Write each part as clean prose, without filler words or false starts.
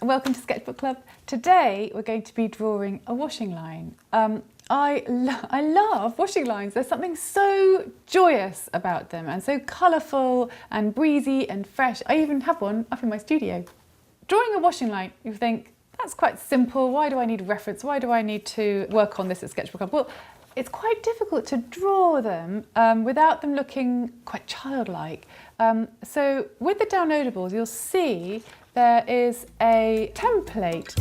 welcome to Sketchbook Club. Today we're going to be drawing a washing line. I love washing lines. There's something so joyous about them and so colourful and breezy and fresh. I even have one up in my studio. Drawing a washing line, you think, that's quite simple. Why do I need a reference? Why do I need to work on this at Sketchbook Club? Well, it's quite difficult to draw them without them looking quite childlike. So with the downloadables, you'll see there is a template.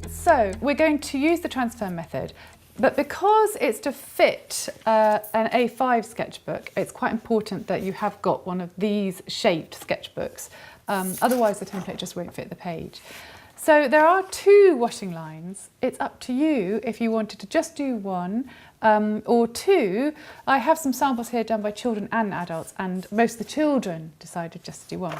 So we're going to use the transfer method, but because it's to fit an A5 sketchbook, it's quite important that you have got one of these shaped sketchbooks. Otherwise the template just won't fit the page. So there are two washing lines. It's up to you if you wanted to just do one or two. I have some samples here done by children and adults, and most of the children decided just to do one.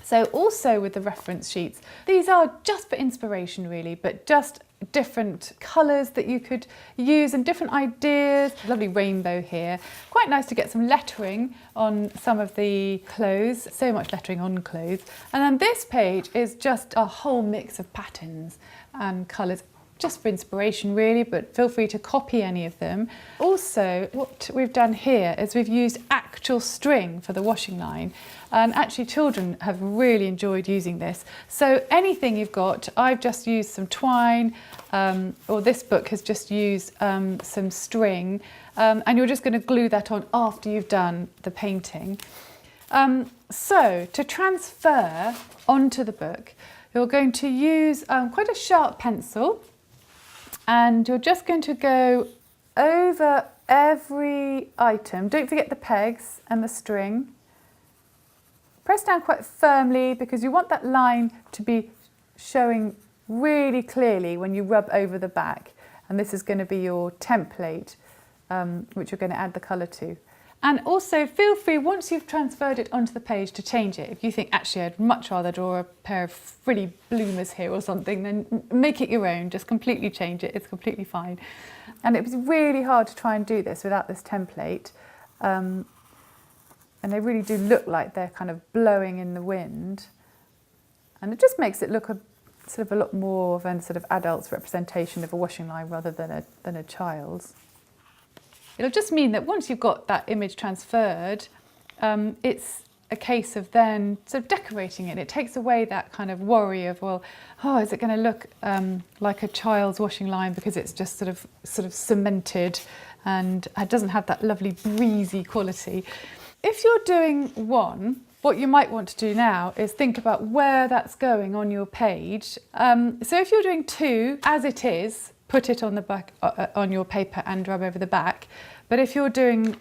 So also with the reference sheets, these are just for inspiration really, but just different colours that you could use and different ideas. Lovely rainbow here. Quite nice to get some lettering on some of the clothes, so much lettering on clothes. And then this page is just a whole mix of patterns and colours, just for inspiration really, but feel free to copy any of them. Also, what we've done here is we've used actual string for the washing line, and actually children have really enjoyed using this. So anything you've got, I've just used some twine, or this book has just used some string, and you're just going to glue that on after you've done the painting. So to transfer onto the book, you're going to use quite a sharp pencil, and you're just going to go over every item. Don't forget the pegs and the string. Press down quite firmly because you want that line to be showing really clearly when you rub over the back. And this is going to be your template, which you're going to add the colour to. And also feel free, once you've transferred it onto the page, to change it. If you think, actually, I'd much rather draw a pair of frilly bloomers here or something, then make it your own, just completely change it, it's completely fine. And it was really hard to try and do this without this template. And they really do look like they're kind of blowing in the wind. And it just makes it look sort of a lot more of a sort of adult's representation of a washing line rather than a child's. It'll just mean that once you've got that image transferred, it's a case of then sort of decorating it. It takes away that kind of worry of, well, oh, is it going to look like a child's washing line because it's just sort of cemented and it doesn't have that lovely breezy quality. If you're doing one, what you might want to do now is think about where that's going on your page. So if you're doing two, as it is, put it on the back on your paper and rub over the back. But if you're doing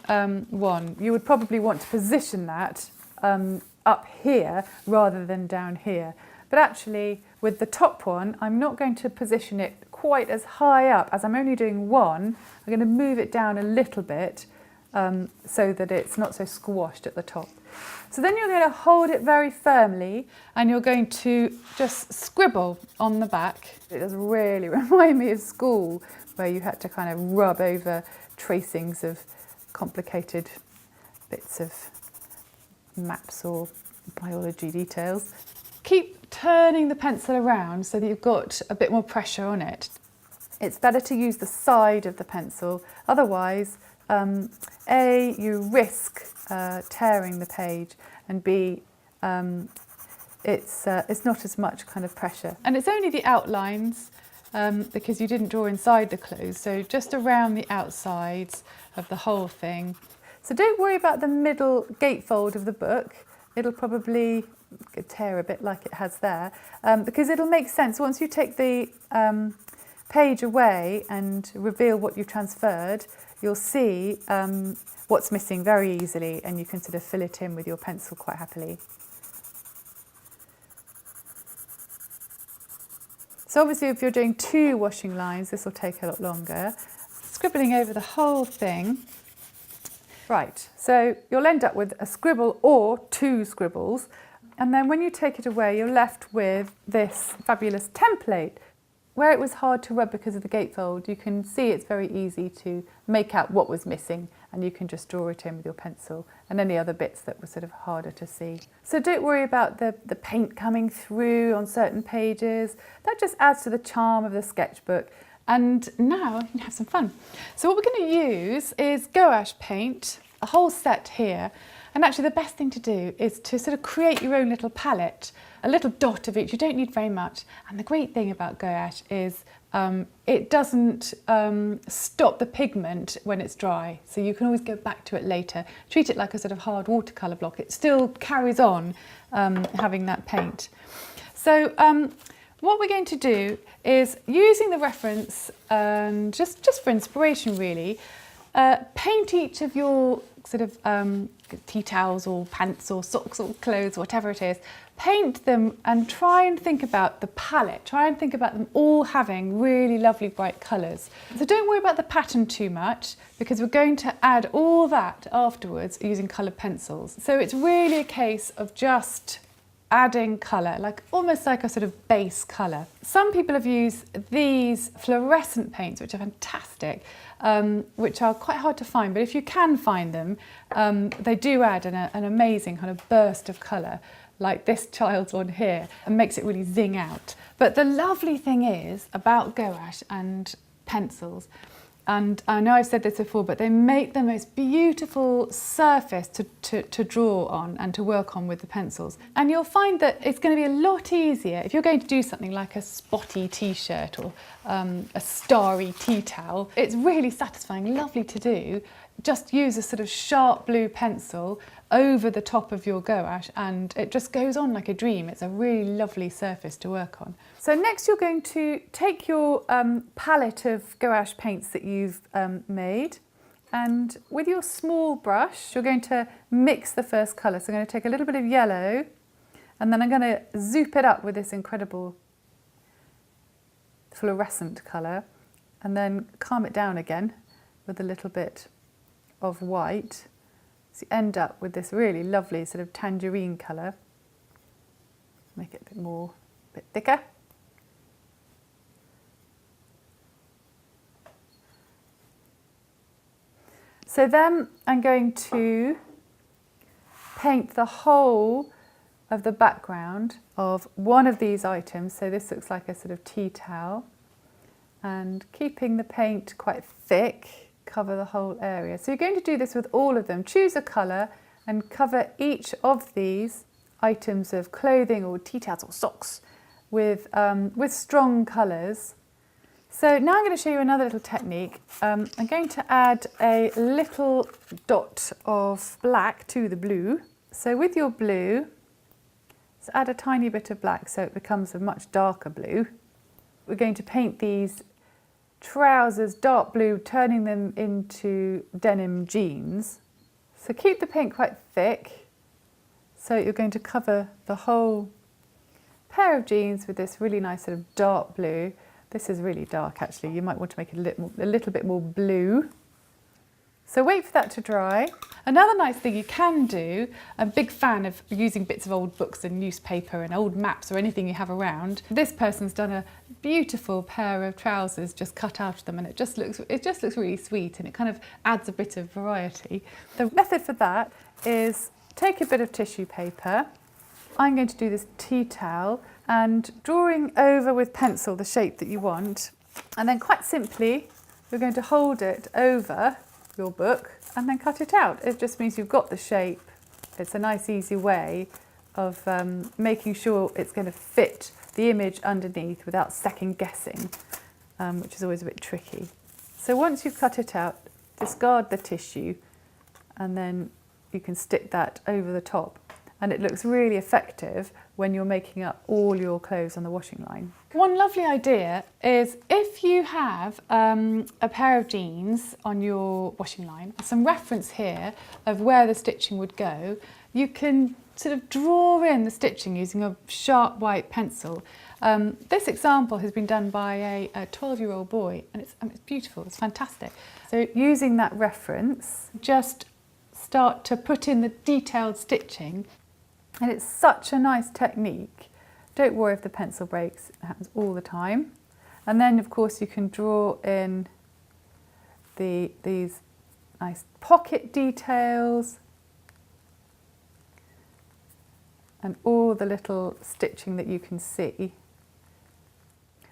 one, you would probably want to position that up here rather than down here. But actually, with the top one, I'm not going to position it quite as high up. As I'm only doing one, I'm going to move it down a little bit so that it's not so squashed at the top. So then you're going to hold it very firmly and you're going to just scribble on the back. It does really remind me of school, where you had to kind of rub over tracings of complicated bits of maps or biology details. Keep turning the pencil around so that you've got a bit more pressure on it. It's better to use the side of the pencil, otherwise A, you risk tearing the page, and B, it's not as much kind of pressure. And it's only the outlines because you didn't draw inside the clothes, so just around the outsides of the whole thing. So don't worry about the middle gatefold of the book. It'll probably tear a bit like it has there, because it'll make sense once you take the page away and reveal what you've transferred. You'll see what's missing very easily, and you can sort of fill it in with your pencil quite happily. So obviously if you're doing 2 washing lines, this will take a lot longer. Scribbling over the whole thing. Right, so you'll end up with a scribble or 2 scribbles, and then when you take it away, you're left with this fabulous template. Where it was hard to rub because of the gatefold, you can see it's very easy to make out what was missing, and you can just draw it in with your pencil and any other bits that were sort of harder to see. So don't worry about the paint coming through on certain pages. That just adds to the charm of the sketchbook. And now you can have some fun. So what we're going to use is gouache paint, a whole set here. And actually the best thing to do is to sort of create your own little palette, a little dot of each. You don't need very much. And the great thing about gouache is it doesn't stop the pigment when it's dry. So you can always go back to it later. Treat it like a sort of hard watercolour block. It still carries on having that paint. So what we're going to do is, using the reference and just for inspiration really, paint each of your sort of tea towels or pants or socks or clothes, whatever it is, paint them and try and think about the palette. Try and think about them all having really lovely bright colours. So don't worry about the pattern too much, because we're going to add all that afterwards using coloured pencils. So it's really a case of just adding colour, almost like a sort of base colour. Some people have used these fluorescent paints, which are fantastic, which are quite hard to find, but if you can find them, they do add an amazing kind of burst of colour, like this child's one here, and makes it really zing out. But the lovely thing is about gouache and pencils, and I know I've said this before, but they make the most beautiful surface to draw on and to work on with the pencils. And you'll find that it's going to be a lot easier if you're going to do something like a spotty t-shirt or a starry tea towel. It's really satisfying, lovely to do. Just use a sort of sharp blue pencil over the top of your gouache and it just goes on like a dream. It's a really lovely surface to work on. So next you're going to take your palette of gouache paints that you've made, and with your small brush you're going to mix the first colour. So I'm going to take a little bit of yellow and then I'm going to zoop it up with this incredible fluorescent colour and then calm it down again with a little bit of white. So you end up with this really lovely sort of tangerine colour. Make it a bit thicker. So then I'm going to paint the whole of the background of one of these items. So this looks like a sort of tea towel, and keeping the paint quite thick, cover the whole area. So you're going to do this with all of them. Choose a colour and cover each of these items of clothing or tea towels or socks with strong colours. So now I'm going to show you another little technique. I'm going to add a little dot of black to the blue. So with your blue, let's add a tiny bit of black so it becomes a much darker blue. We're going to paint these trousers dark blue, turning them into denim jeans. So keep the paint quite thick. So you're going to cover the whole pair of jeans with this really nice sort of dark blue. This is really dark actually. You might want to make it a little bit more blue. So wait for that to dry. Another nice thing you can do, I'm a big fan of using bits of old books and newspaper and old maps or anything you have around. This person's done a beautiful pair of trousers just cut out of them, and it just looks really sweet, and it kind of adds a bit of variety. The method for that is take a bit of tissue paper. I'm going to do this tea towel and drawing over with pencil the shape that you want, and then quite simply you're going to hold it over your book and then cut it out. It just means you've got the shape. It's a nice easy way of making sure it's going to fit the image underneath without second guessing, which is always a bit tricky. So once you've cut it out, discard the tissue and then you can stick that over the top, and it looks really effective when you're making up all your clothes on the washing line. One lovely idea is if you have a pair of jeans on your washing line, some reference here of where the stitching would go, you can sort of draw in the stitching using a sharp white pencil. This example has been done by a 12-year-old boy, and it's beautiful, it's fantastic. So using that reference, just start to put in the detailed stitching, and it's such a nice technique. Don't worry if the pencil breaks, it happens all the time. And then of course you can draw in these nice pocket details and all the little stitching that you can see.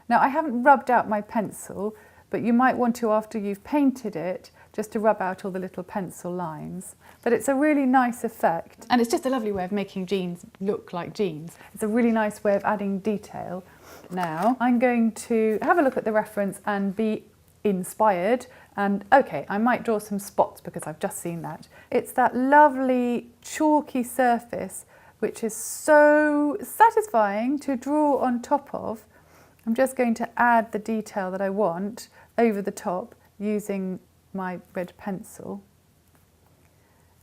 Now I haven't rubbed out my pencil, but you might want to, after you've painted it, just to rub out all the little pencil lines. But it's a really nice effect, and it's just a lovely way of making jeans look like jeans. It's a really nice way of adding detail. Now I'm going to have a look at the reference and be inspired, and okay, I might draw some spots because I've just seen that. It's that lovely chalky surface which is so satisfying to draw on top of. I'm just going to add the detail that I want over the top using my red pencil.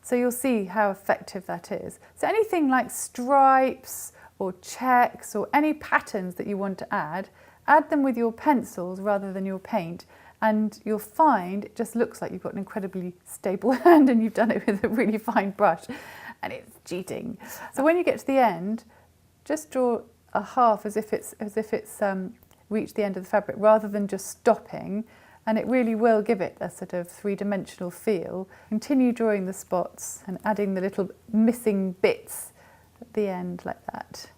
So you'll see how effective that is. So anything like stripes or checks or any patterns that you want to add them with your pencils rather than your paint, and you'll find it just looks like you've got an incredibly stable hand and you've done it with a really fine brush, and it's cheating. So when you get to the end, just draw a half as if it's reached the end of the fabric rather than just stopping, and it really will give it a sort of three-dimensional feel. Continue drawing the spots and adding the little missing bits at the end like that,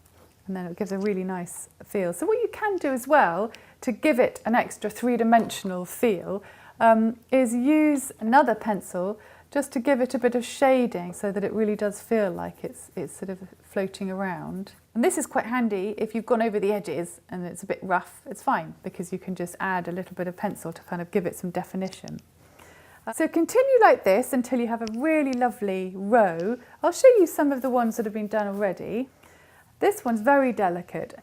and then it gives a really nice feel. So what you can do as well to give it an extra three-dimensional feel is use another pencil just to give it a bit of shading so that it really does feel like it's sort of floating around. And this is quite handy if you've gone over the edges and it's a bit rough. It's fine because you can just add a little bit of pencil to kind of give it some definition. So continue like this until you have a really lovely row. I'll show you some of the ones that have been done already. This one's very delicate.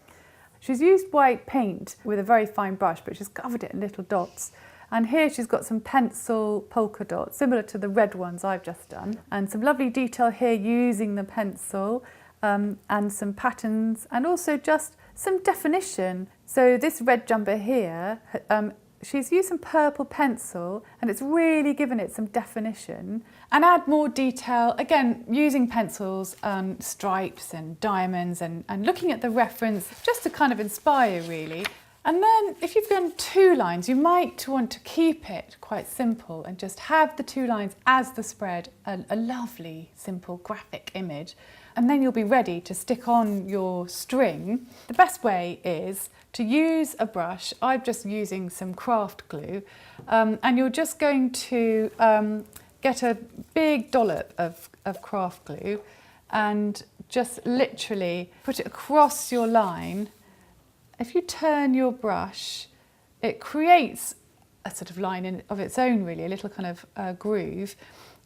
She's used white paint with a very fine brush, but she's covered it in little dots. And here she's got some pencil polka dots, similar to the red ones I've just done. And some lovely detail here using the pencil, and some patterns, and also just some definition. So this red jumper here, she's used some purple pencil, and it's really given it some definition. And add more detail, again, using pencils, stripes and diamonds, and looking at the reference just to kind of inspire, really. And then if you've done 2 lines, you might want to keep it quite simple and just have the 2 lines as the spread, a lovely, simple graphic image. And then you'll be ready to stick on your string. The best way is to use a brush. I'm just using some craft glue, and you're just going to get a big dollop of craft glue and just literally put it across your line. If you turn your brush, it creates a sort of line of its own, really, a little kind of groove,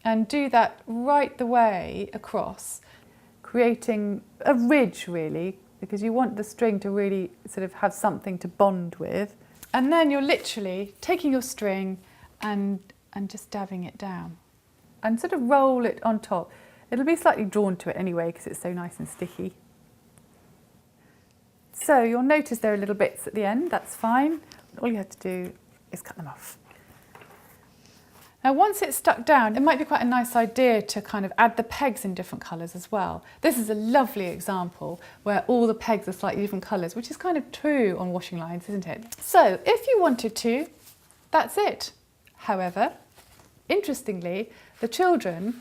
and do that right the way across, creating a ridge, really, because you want the string to really sort of have something to bond with. And then you're literally taking your string and just dabbing it down and sort of roll it on top. It'll be slightly drawn to it anyway because it's so nice and sticky. So you'll notice there are little bits at the end, that's fine. All you have to do is cut them off. Now once it's stuck down, it might be quite a nice idea to kind of add the pegs in different colours as well. This is a lovely example where all the pegs are slightly different colours, which is kind of true on washing lines, isn't it? So if you wanted to, that's it. However, interestingly, the children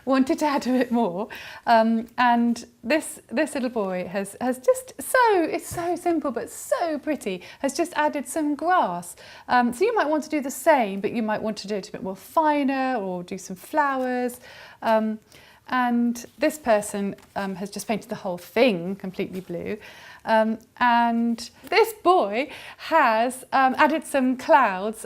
wanted to add a bit more, and this little boy has just it's so simple but so pretty, has just added some grass. So you might want to do the same, but you might want to do it a bit more finer or do some flowers. And this person has just painted the whole thing completely blue. And this boy has added some clouds.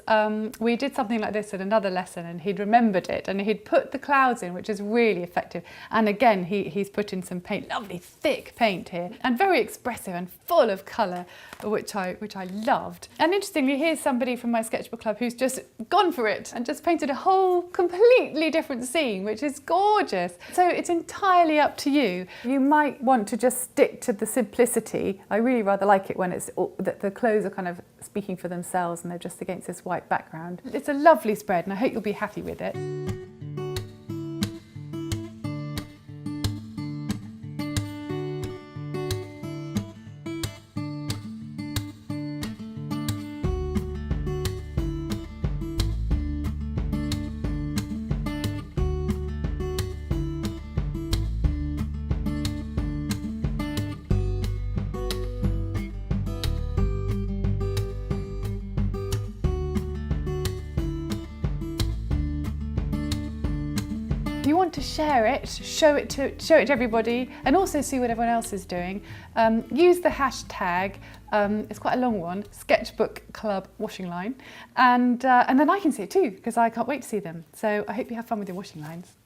We did something like this at another lesson and he'd remembered it and he'd put the clouds in, which is really effective. And again, he's put in some paint, lovely thick paint here, and very expressive and full of colour, which I loved. And interestingly, here's somebody from my Sketchbook Club who's just gone for it and just painted a whole completely different scene, which is gorgeous. So it's entirely up to you. You might want to just stick to the simplicity. I really rather like it when it's that the clothes are kind of speaking for themselves and they're just against this white background. It's a lovely spread and I hope you'll be happy with it. If you want to share it, show it to everybody, and also see what everyone else is doing, use the hashtag. It's quite a long one, Sketchbook Club washing line, and then I can see it too because I can't wait to see them. So I hope you have fun with your washing lines.